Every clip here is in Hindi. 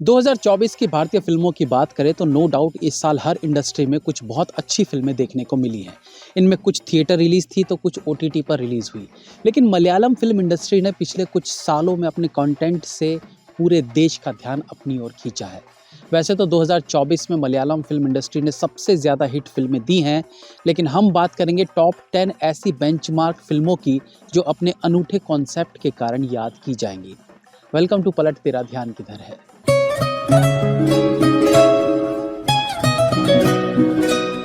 2024 की भारतीय फिल्मों की बात करें तो नो डाउट इस साल हर इंडस्ट्री में कुछ बहुत अच्छी फिल्में देखने को मिली हैं। इनमें कुछ थिएटर रिलीज थी तो कुछ ओटीटी पर रिलीज हुई। लेकिन मलयालम फिल्म इंडस्ट्री ने पिछले कुछ सालों में अपने कंटेंट से पूरे देश का ध्यान अपनी ओर खींचा है। वैसे तो 2024 में मलयालम फिल्म इंडस्ट्री ने सबसे ज़्यादा हिट फिल्में दी हैं, लेकिन हम बात करेंगे टॉप 10 ऐसी बेंचमार्क फिल्मों की जो अपने अनूठे कॉन्सेप्ट के कारण याद की जाएंगी। वेलकम टू पलट तेरा ध्यान किधर है।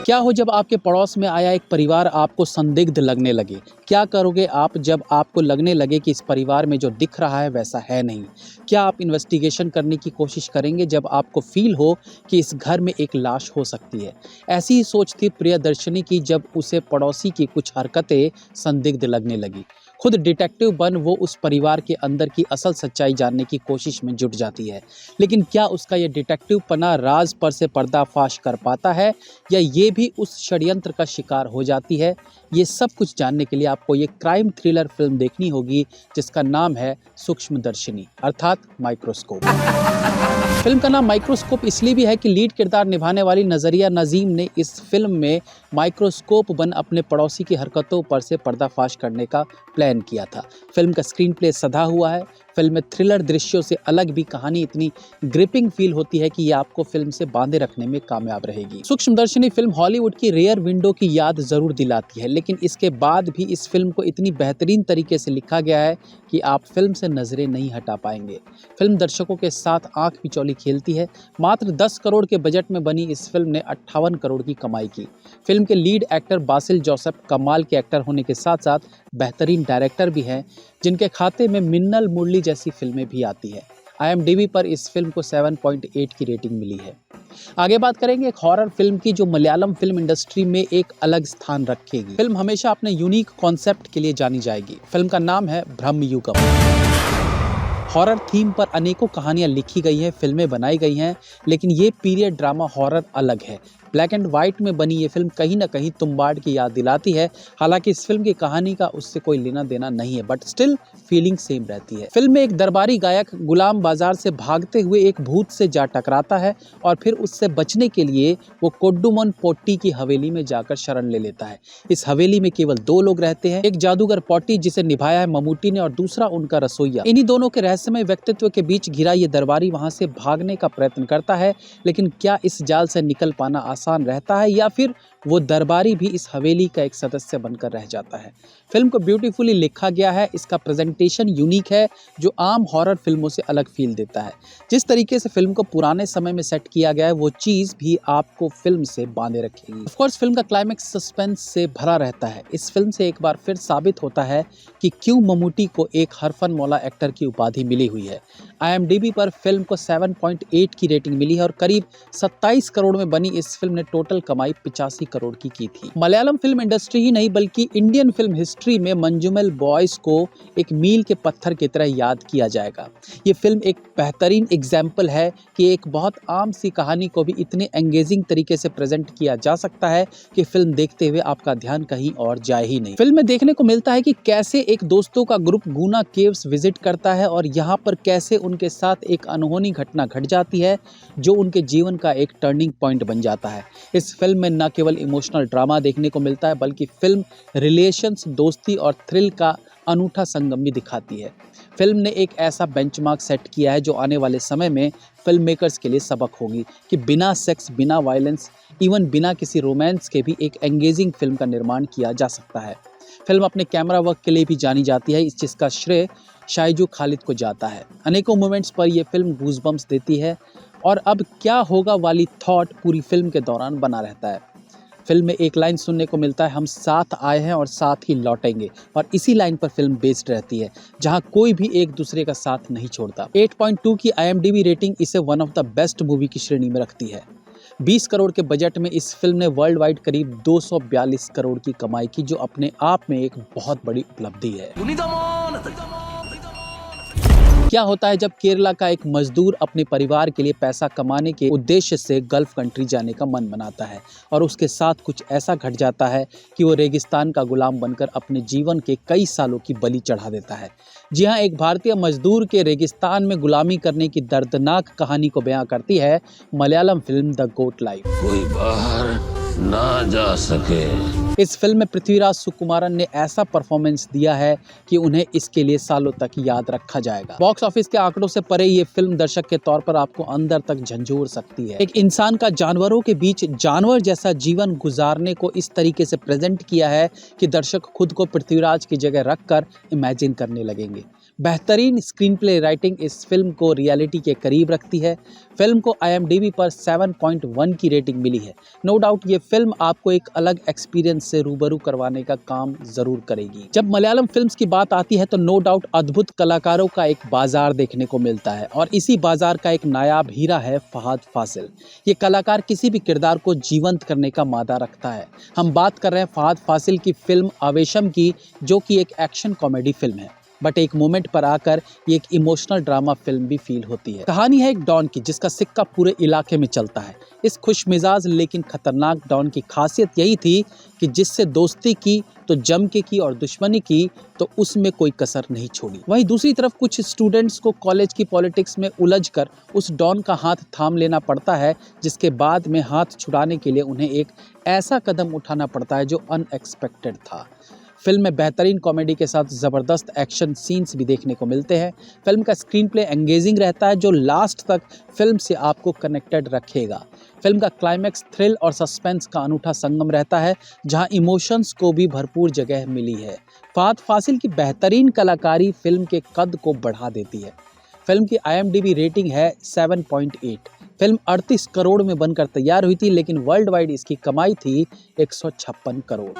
क्या हो जब आपके पड़ोस में आया एक परिवार आपको संदिग्ध लगने लगे? क्या करोगे आप जब आपको लगने लगे कि इस परिवार में जो दिख रहा है वैसा है नहीं? क्या आप इन्वेस्टिगेशन करने की कोशिश करेंगे जब आपको फील हो कि इस घर में एक लाश हो सकती है? ऐसी ही सोच थी प्रियदर्शनी की जब उसे पड़ोसी की कुछ हरकतें संदिग्ध लगने लगी। खुद डिटेक्टिव बन वो उस परिवार के अंदर की असल सच्चाई जानने की कोशिश में जुट जाती है। लेकिन क्या उसका ये डिटेक्टिव पना राज पर से पर्दाफाश कर पाता है या ये भी उस षड्यंत्र का शिकार हो जाती है? ये सब कुछ जानने के लिए आपको ये क्राइम थ्रिलर फिल्म देखनी होगी जिसका नाम है सूक्ष्मदर्शिनी अर्थात माइक्रोस्कोप। फिल्म का नाम माइक्रोस्कोप इसलिए भी है कि लीड किरदार निभाने वाली नजरिया नजीम ने इस फिल्म में माइक्रोस्कोप बन अपने पड़ोसी की हरकतों पर से पर्दाफाश करने का प्लान किया था। फिल्म का स्क्रीन प्ले सधा हुआ है। फिल्म में थ्रिलर दृश्यों से अलग भी कहानी इतनी ग्रिपिंग फील होती है कि ये आपको फिल्म से बांधे रखने में कामयाब रहेगी। सूक्ष्मदर्शिनी फिल्म हॉलीवुड की रेयर विंडो की याद जरूर दिलाती है, लेकिन इसके बाद भी इस फिल्म को इतनी बेहतरीन तरीके से लिखा गया है कि आप फिल्म से नजरें नहीं हटा पाएंगे। फिल्म दर्शकों के साथ आंख मिचौली खेलती है। मात्र 10 करोड़ के बजट में बनी इस फिल्म ने 58 करोड़ की कमाई की। फिल्म के लीड एक्टर बासिल जोसेफ कमाल के एक्टर होने के साथ साथ बेहतरीन डायरेक्टर भी हैं, जिनके खाते में मिन्नल मुरली जैसी फिल्में भी आती है। IMDb पर इस फिल्म को 7.8 की रेटिंग मिली है। आगे बात करेंगे एक हॉरर फिल्म की जो मलयालम फिल्म इंडस्ट्री में एक अलग स्थान रखेगी। फिल्म हमेशा अपने यूनिक कॉन्सेप्ट के लिए जानी जाएगी। फिल्म का नाम है ब्रह्मयुगम। हॉरर थीम पर अनेकों कहानियां लिखी गई हैं, फिल्में बनाई गई हैं, लेकिन ये पीरियड ड्रामा हॉरर अलग है। ब्लैक एंड व्हाइट में बनी ये फिल्म कहीं ना कहीं तुम्बाड़ की याद दिलाती है। हालांकि इस फिल्म की कहानी का उससे कोई लेना देना नहीं है, बट स्टिल फीलिंग सेम रहती है। फिल्म में एक दरबारी गायक गुलाम बाजार से भागते हुए एक भूत से जा टकराता है और फिर उससे बचने के लिए वो कोड्डूमन पोट्टी की हवेली में जाकर शरण ले लेता है। इस हवेली में केवल 2 लोग रहते हैं, एक जादूगर पोट्टी जिसे निभाया है ममूटी ने और दूसरा उनका रसोइया। इन्हीं दोनों के रहस्यमय व्यक्तित्व के बीच घिरा ये दरबारी वहां से भागने का प्रयत्न करता है, लेकिन क्या इस जाल से निकल पाना आसान रहता है या फिर वो दरबारी भी इस हवेली का एक सदस्य बनकर रह जाता है? फिल्म को ब्यूटीफुली लिखा गया है। इसका प्रेजेंटेशन यूनिक है जो आम हॉरर फिल्मों से अलग फील देता है। जिस तरीके से फिल्म को पुराने समय में सेट किया गया है वो चीज भी आपको फिल्म से बांधे रखेगी। ऑफ कोर्स फिल्म का क्लाइमेक्स सस्पेंस से भरा रहता है। इस फिल्म से एक बार फिर साबित होता है कि क्यों ममूटी को एक हरफन मौला एक्टर की उपाधि मिली हुई है। IMDb पर फिल्म को 7.8 की रेटिंग मिली है और करीब 27 करोड़ में बनी इस फिल्म ने टोटल कमाई 85 करोड़ की थी। मलयालम फिल्म इंडस्ट्री ही नहीं बल्कि इंडियन फिल्म हिस्ट्री में मंजूमेल बॉयज को एक मील के पत्थर की तरह याद किया जाएगा। ये फिल्म एक बेहतरीन एग्जाम्पल है कि एक बहुत आम सी कहानी को भी इतने एंगेजिंग तरीके से प्रेजेंट किया जा सकता है कि फिल्म देखते हुए आपका ध्यान कहीं और जाए ही नहीं। फिल्म में देखने को मिलता है कि कैसे एक दोस्तों का ग्रुप गुना केव्स विजिट करता है और यहाँ पर कैसे उनके साथ एक अनहोनी घटना घट जाती है जो उनके जीवन का एक टर्निंग पॉइंट बन जाता है। इस फिल्म में न केवल इमोशनल ड्रामा देखने को मिलता है बल्कि फिल्म रिलेशंस, दोस्ती और थ्रिल का अनूठा संगम भी दिखाती है। फिल्म ने एक ऐसा बेंचमार्क सेट किया है जो आने वाले समय में फिल्म मेकर्स के लिए सबक होगी कि बिना सेक्स, बिना वायलेंस, इवन बिना किसी रोमांस के भी एक एंगेजिंग फिल्म का निर्माण किया जा सकता है। फिल्म अपने कैमरा वर्क के लिए भी जानी जाती है, जिसका श्रेय शाइजू खालिद को जाता है। अनेकों मोमेंट्स पर यह फिल्म गूज़बम्प्स देती है और अब क्या होगा वाली थॉट पूरी फिल्म के दौरान बना रहता है। फिल्म में एक लाइन सुनने को मिलता है, हम साथ आए हैं और साथ ही लौटेंगे, और इसी लाइन पर फिल्म बेस्ड रहती है जहां कोई भी एक दूसरे का साथ नहीं छोड़ता। 8.2 की IMDb रेटिंग इसे one of the best movie की श्रेणी में रखती है। 20 करोड़ के बजट में इस फिल्म ने वर्ल्ड वाइड करीब 242 करोड़ की कमाई की, जो अपने आप में एक बहुत बड़ी उपलब्धि है। क्या होता है जब केरला का एक मजदूर अपने परिवार के लिए पैसा कमाने के उद्देश्य से गल्फ कंट्री जाने का मन बनाता है और उसके साथ कुछ ऐसा घट जाता है कि वो रेगिस्तान का गुलाम बनकर अपने जीवन के कई सालों की बलि चढ़ा देता है। जी हाँ, एक भारतीय मजदूर के रेगिस्तान में गुलामी करने की दर्दनाक कहानी को बयां करती है Malayalam film the goat life. कोई बाहर ना जा सके। इस फिल्म में पृथ्वीराज सुकुमारन ने ऐसा परफॉर्मेंस दिया है कि उन्हें इसके लिए सालों तक याद रखा जाएगा। बॉक्स ऑफिस के आंकड़ों से परे ये फिल्म दर्शक के तौर पर आपको अंदर तक झंझोर सकती है। एक इंसान का जानवरों के बीच जानवर जैसा जीवन गुजारने को इस तरीके से प्रेजेंट किया है कि दर्शक खुद को पृथ्वीराज की जगह रखकर इमेजिन करने लगेंगे। बेहतरीन स्क्रीन प्ले राइटिंग इस फिल्म को रियलिटी के करीब रखती है। फिल्म को IMDb पर 7.1 की रेटिंग मिली है। नो डाउट ये फिल्म आपको एक अलग एक्सपीरियंस से रूबरू करवाने का काम जरूर करेगी। जब मलयालम फिल्म्स की बात आती है तो नो डाउट अद्भुत कलाकारों का एक बाजार देखने को मिलता है और इसी बाजार का एक नायाब हीरा है फहाद फासिल। ये कलाकार किसी भी किरदार को जीवंत करने का मादा रखता है। हम बात कर रहे हैं फहाद फासिल की फिल्म आवेशम की, जो कि एक एक्शन कॉमेडी फिल्म है, बट एक मोमेंट पर आकर ये एक इमोशनल ड्रामा फिल्म भी फील होती है। कहानी है एक डॉन की जिसका सिक्का पूरे इलाके में चलता है। इस खुशमिजाज लेकिन खतरनाक डॉन की खासियत यही थी कि जिससे दोस्ती की तो जम के की और दुश्मनी की तो उसमें कोई कसर नहीं छोड़ी। वहीं दूसरी तरफ कुछ स्टूडेंट्स को कॉलेज की पॉलिटिक्स में उलझकर उस डॉन का हाथ थाम लेना पड़ता है, जिसके बाद में हाथ छुड़ाने के लिए उन्हें एक ऐसा कदम उठाना पड़ता है जो अनएक्सपेक्टेड था। फिल्म में बेहतरीन कॉमेडी के साथ ज़बरदस्त एक्शन सीन्स भी देखने को मिलते हैं। फिल्म का स्क्रीन प्ले एंगेजिंग रहता है जो लास्ट तक फिल्म से आपको कनेक्टेड रखेगा। फिल्म का क्लाइमैक्स थ्रिल और सस्पेंस का अनूठा संगम रहता है, जहां इमोशंस को भी भरपूर जगह मिली है। फहाद फासिल की बेहतरीन कलाकारी फिल्म के कद को बढ़ा देती है। फिल्म की IMDb रेटिंग है 7.8। फिल्म 38 करोड़ में बनकर तैयार हुई थी, लेकिन वर्ल्ड वाइड इसकी कमाई थी 156 करोड़।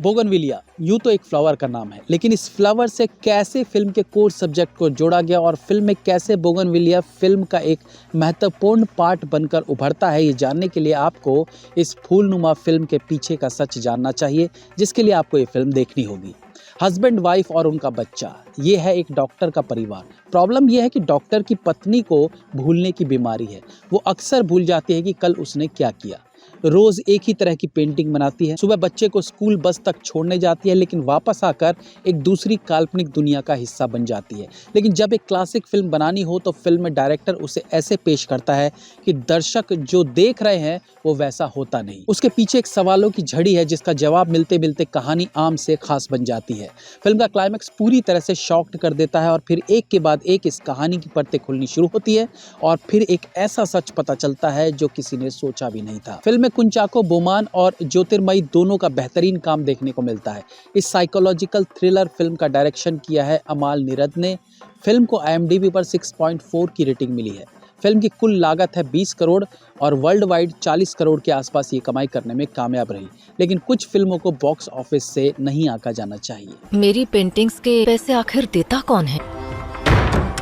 बोगनविलिया यूं तो एक फ्लावर का नाम है, लेकिन इस फ्लावर से कैसे फिल्म के कोर सब्जेक्ट को जोड़ा गया और फिल्म में कैसे बोगनविलिया फिल्म का एक महत्वपूर्ण पार्ट बनकर उभरता है, ये जानने के लिए आपको इस फूलनुमा फिल्म के पीछे का सच जानना चाहिए, जिसके लिए आपको ये फिल्म देखनी होगी। हस्बैंड वाइफ और उनका बच्चा, ये है एक डॉक्टर का परिवार। प्रॉब्लम यह है कि डॉक्टर की पत्नी को भूलने की बीमारी है। वो अक्सर भूल जाती है कि कल उसने क्या किया। रोज एक ही तरह की पेंटिंग बनाती है। सुबह बच्चे को स्कूल बस तक छोड़ने जाती है, लेकिन वापस आकर एक दूसरी काल्पनिक दुनिया का हिस्सा बन जाती है। लेकिन जब एक क्लासिक फिल्म बनानी हो तो फिल्म में डायरेक्टर उसे ऐसे पेश करता है कि दर्शक जो देख रहे हैं वो वैसा होता नहीं। उसके पीछे एक सवालों की झड़ी है जिसका जवाब मिलते मिलते कहानी आम से खास बन जाती है। फिल्म का क्लाइमैक्स पूरी तरह से शॉक्ड कर देता है और फिर एक के बाद एक इस कहानी की परतें खुलनी शुरू होती है और फिर एक ऐसा सच पता चलता है जो किसी ने सोचा भी नहीं था। फिल्म में कुंचाको बोमान और ज्योतिर्मयी दोनों का बेहतरीन काम देखने को मिलता है। इस साइकोलॉजिकल थ्रिलर फिल्म का डायरेक्शन किया है अमाल नीरद ने। फिल्म को IMDb पर 6.4 की रेटिंग मिली है। फिल्म की कुल लागत है 20 करोड़ और वर्ल्ड वाइड 40 करोड़ के आसपास ये कमाई करने में कामयाब रही, लेकिन कुछ फिल्मों को बॉक्स ऑफिस से नहीं आंका जाना चाहिए। मेरी पेंटिंग्स के पैसे आखिर देता कौन है?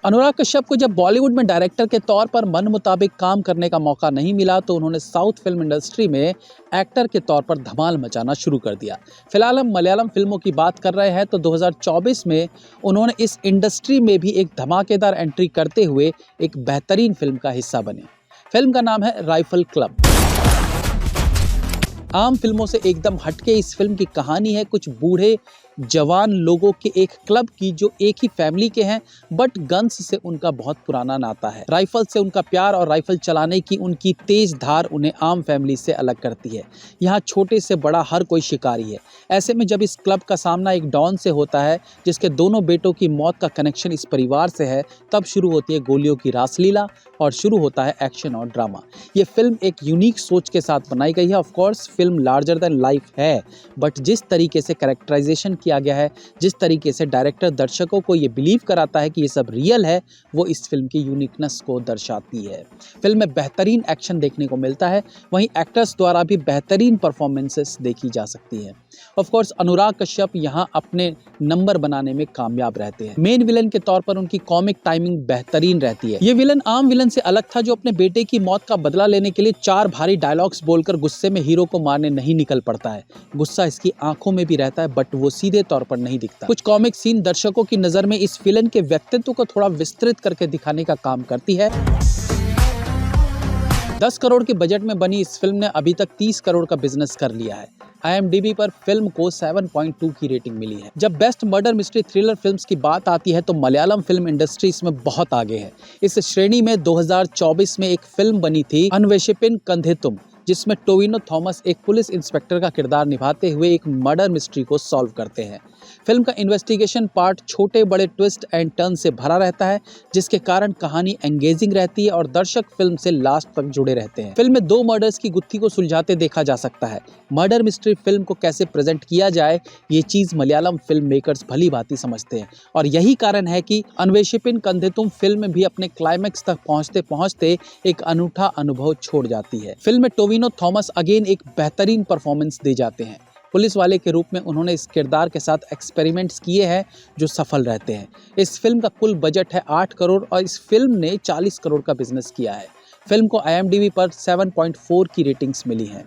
अनुराग कश्यप को जब बॉलीवुड में डायरेक्टर के तौर पर मन मुताबिक काम करने का मौका नहीं मिला तो उन्होंने साउथ फिल्म इंडस्ट्री में एक्टर के तौर पर धमाल मचाना शुरू कर दिया। फिलहाल हम मलयालम फिल्मों की बात कर रहे हैं तो 2024 में उन्होंने इस इंडस्ट्री में भी एक धमाकेदार एंट्री करते हुए एक बेहतरीन फिल्म का हिस्सा बने। फिल्म का नाम है राइफल क्लब। आम फिल्मों से एकदम हटके इस फिल्म की कहानी है कुछ बूढ़े जवान लोगों के एक क्लब की जो एक ही फैमिली के हैं, बट गन्स से उनका बहुत पुराना नाता है। राइफल से उनका प्यार और राइफल चलाने की उनकी तेज धार उन्हें आम फैमिली से अलग करती है। यहाँ छोटे से बड़ा हर कोई शिकारी है। ऐसे में जब इस क्लब का सामना एक डॉन से होता है जिसके दोनों बेटों की मौत का कनेक्शन इस परिवार से है, तब शुरू होती है गोलियों की रासलीला और शुरू होता है एक्शन और ड्रामा। ये फिल्म एक यूनिक सोच के साथ बनाई गई है। Of course film larger than life है, बट जिस तरीके से कैरेक्टराइजेशन किया गया है, जिस तरीके से डायरेक्टर दर्शकों को ये बिलीव कराता है कि ये सब रियल है, वो इस फिल्म की यूनिकनेस को दर्शाती है। फिल्म में बेहतरीन एक्शन देखने को मिलता है, वहीं एक्टर्स द्वारा भी बेहतरीन परफॉर्मेंसेस देखी जा सकती है। ऑफ कोर्स अनुराग कश्यप यहाँ अपने नंबर बनाने में कामयाब रहते हैं। मेन विलन के तौर पर उनकी कॉमिक टाइमिंग बेहतरीन रहती है। ये विलन आम विलन से अलग था, जो अपने बेटे की मौत का बदला लेने के लिए 4 भारी डायलॉग्स बोलकर गुस्से में हीरो को मारने नहीं निकल पड़ता है। गुस्सा इसकी आंखों में भी रहता है, बट वो सीधे तौर पर नहीं दिखता। कुछ कॉमिक सीन दर्शकों की नजर में इस विलन के व्यक्तित्व को थोड़ा विस्तृत करके दिखाने का काम करती है। 10 करोड़ के बजट में बनी इस फिल्म ने अभी तक 30 करोड़ का बिजनेस कर लिया है। IMDb पर फिल्म को 7.2 की रेटिंग मिली है। जब best murder mystery thriller films की बात आती है तो मलयालम फिल्म इंडस्ट्री इसमें बहुत आगे है। इस श्रेणी में 2024 में एक फिल्म बनी थी अन्वेषिपिन कंधेतुम, जिसमें टोविनो थॉमस एक पुलिस इंस्पेक्टर का किरदार निभाते हुए एक मर्डर मिस्ट्री को सॉल्व करते हैं। फिल्म का इन्वेस्टिगेशन पार्ट छोटे बड़े ट्विस्ट एंड टर्न से भरा रहता है, जिसके कारण कहानी एंगेजिंग रहती है और दर्शक फिल्म से लास्ट तक जुड़े रहते हैं। फिल्म में 2 मर्डर्स की गुत्थी को सुलझाते देखा जा सकता है। मर्डर मिस्ट्री फिल्म को कैसे प्रेजेंट किया जाए, ये चीज मलयालम फिल्म मेकर्स भली भांति समझते हैं, और यही कारण है कि अन्वेषिपिन कंधेतुम फिल्म भी अपने क्लाइमैक्स तक पहुंचते पहुंचते एक अनूठा अनुभव छोड़ जाती है। फिल्म में टोविनो थॉमस अगेन एक बेहतरीन परफॉर्मेंस दे जाते हैं। पुलिस वाले के रूप में उन्होंने इस किरदार के साथ एक्सपेरिमेंट्स किए हैं जो सफल रहते हैं। इस फिल्म का कुल बजट है 8 करोड़ और इस फिल्म ने 40 करोड़ का बिजनेस किया है। फिल्म को IMDb पर 7.4 की रेटिंग्स मिली हैं।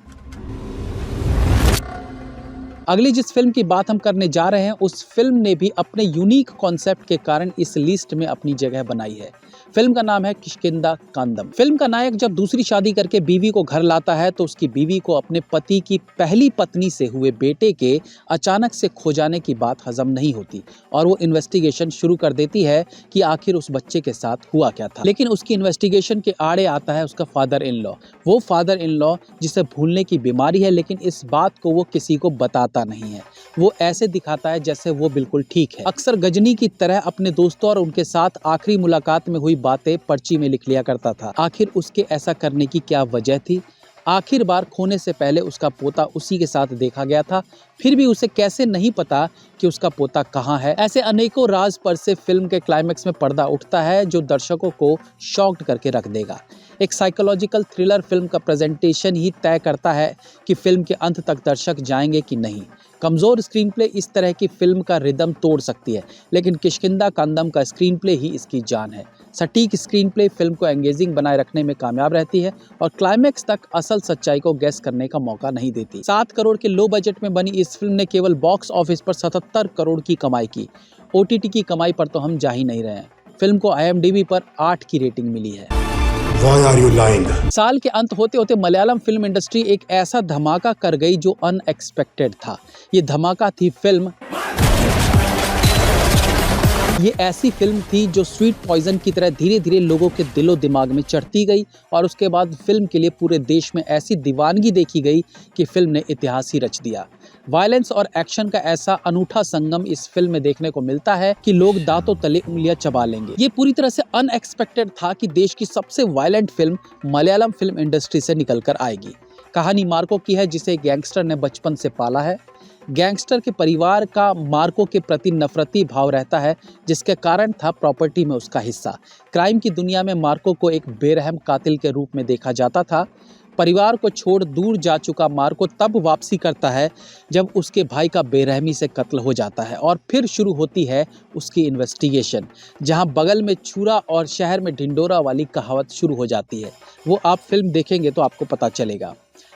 अगली जिस फिल्म की बात हम करने जा रहे हैं, उस फिल्म ने भी अपने यूनिक कॉन्सेप्ट के कारण इस लिस्ट में अपनी जगह बनाई है। फिल्म का नाम है किष्किंधा कांदम। फिल्म का नायक जब दूसरी शादी करके बीवी को घर लाता है तो उसकी बीवी को अपने पति की पहली पत्नी से हुए बेटे के अचानक से खो जाने की बात हजम नहीं होती और वो इन्वेस्टिगेशन शुरू कर देती है कि आखिर उस बच्चे के साथ हुआ क्या था। लेकिन उसकी इन्वेस्टिगेशन के आड़े आता है उसका फादर इन लॉ, वो फादर इन लॉ जिसे भूलने की बीमारी है, लेकिन इस बात को वो किसी को बताता नहीं है। वो ऐसे दिखाता है जैसे वो बिल्कुल ठीक है। अक्सर गजनी की तरह अपने दोस्तों और उनके साथ आखिरी मुलाकात में हुई बातें पर्ची में लिख लिया करता था। आखिर उसके ऐसा करने की क्या वजह थी? आखिर बार खोने से पहले उसका पोता उसी के साथ देखा गया था, फिर भी उसे कैसे नहीं पता कि उसका पोता कहाँ है? ऐसे अनेकों राज पर से फिल्म के क्लाइमैक्स में पर्दा उठता है जो दर्शकों को शॉक्ड करके रख देगा। एक साइकोलॉजिकल थ्रिलर फिल्म का प्रेजेंटेशन ही तय करता है कि फिल्म के अंत तक दर्शक जाएंगे कि नहीं। कमज़ोर स्क्रीन प्ले इस तरह की फिल्म का रिदम तोड़ सकती है, लेकिन किष्किंधा कांदम का स्क्रीन प्ले ही इसकी जान है। सटीक स्क्रीन प्ले फिल्म को एंगेजिंग बनाए रखने में कामयाब रहती है और क्लाइमैक्स तक असल सच्चाई को गेस करने का मौका नहीं देती। 7 करोड़ के लो बजट में बनी इस फिल्म ने केवल बॉक्स ऑफिस पर 77 करोड़ की कमाई की। OTT की कमाई पर तो हम जा ही नहीं रहे हैं। फिल्म को IMDb पर 8 की रेटिंग मिली है। Why are you lying? साल के अंत होते होते मलयालम फिल्म इंडस्ट्री एक ऐसा धमाका कर गई जो अनएक्सपेक्टेड था। ये धमाका थी फिल्म, ये ऐसी फिल्म थी जो स्वीट पॉइजन की तरह धीरे धीरे लोगों के दिलो दिमाग में चढ़ती गई और उसके बाद फिल्म के लिए पूरे देश में ऐसी दीवानगी देखी गई कि फिल्म ने इतिहास ही रच दिया। वायलेंस और एक्शन का ऐसा अनूठा संगम इस फिल्म में देखने को मिलता है कि लोग दांतों तले उंगलियां चबा लेंगे। ये पूरी तरह से अनएक्सपेक्टेड था कि देश की सबसे violent film Malayalam film industry से निकल कर आएगी। कहानी मार्को की है जिसे गैंगस्टर ने बचपन से पाला है। गैंगस्टर के परिवार का मार्को के प्रति नफरती भाव रहता है, जिसके कारण था प्रॉपर्टी में उसका हिस्सा। क्राइम की दुनिया में मार्को को एक बेरहम कातिल के रूप में देखा जाता था। परिवार को छोड़ दूर जा चुका मार्को तब वापसी करता है जब उसके भाई का बेरहमी से कत्ल हो जाता है और फिर शुरू होती है उसकी इन्वेस्टिगेशन, जहां बगल में छुरा और शहर में ढिंडोरा वाली कहावत शुरू हो जाती है। वो आप फिल्म देखेंगे तो आपको पता चलेगा।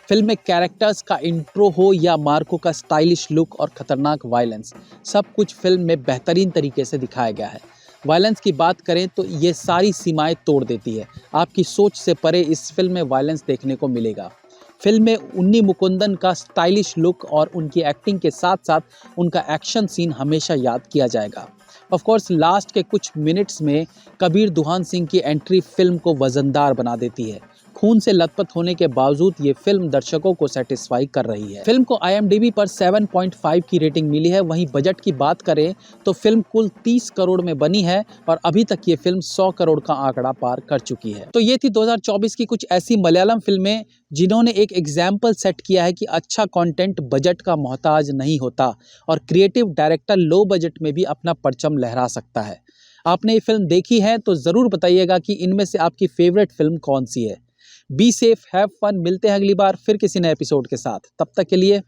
फिल्म में कैरेक्टर्स का इंट्रो हो या मार्को का स्टाइलिश लुक और खतरनाक वायलेंस, सब कुछ फिल्म में बेहतरीन तरीके से दिखाया गया है। वायलेंस की बात करें तो ये सारी सीमाएं तोड़ देती है। आपकी सोच से परे इस फिल्म में वायलेंस देखने को मिलेगा। फिल्म में उन्नी मुकुंदन का स्टाइलिश लुक और उनकी एक्टिंग के साथ साथ उनका एक्शन सीन हमेशा याद किया जाएगा। ऑफ कोर्स लास्ट के कुछ मिनट्स में कबीर दुहान सिंह की एंट्री फिल्म को वजनदार बना देती है। खून से लथपथ होने के बावजूद ये फिल्म दर्शकों को सेटिस्फाई कर रही है। फिल्म को IMDb पर 7.5 की रेटिंग मिली है। वहीं बजट की बात करें तो फिल्म कुल 30 करोड़ में बनी है और अभी तक ये फिल्म 100 करोड़ का आंकड़ा पार कर चुकी है। तो ये थी 2024 की कुछ ऐसी मलयालम फिल्में जिन्होंने एक एग्जाम्पल सेट किया है कि अच्छा कंटेंट बजट का मोहताज नहीं होता और क्रिएटिव डायरेक्टर लो बजट में भी अपना परचम लहरा सकता है। आपने ये फिल्म देखी है तो ज़रूर बताइएगा कि इनमें से आपकी फेवरेट फिल्म कौन सी है। Be safe, have fun. मिलते हैं अगली बार फिर किसी नए एपिसोड के साथ। तब तक के लिए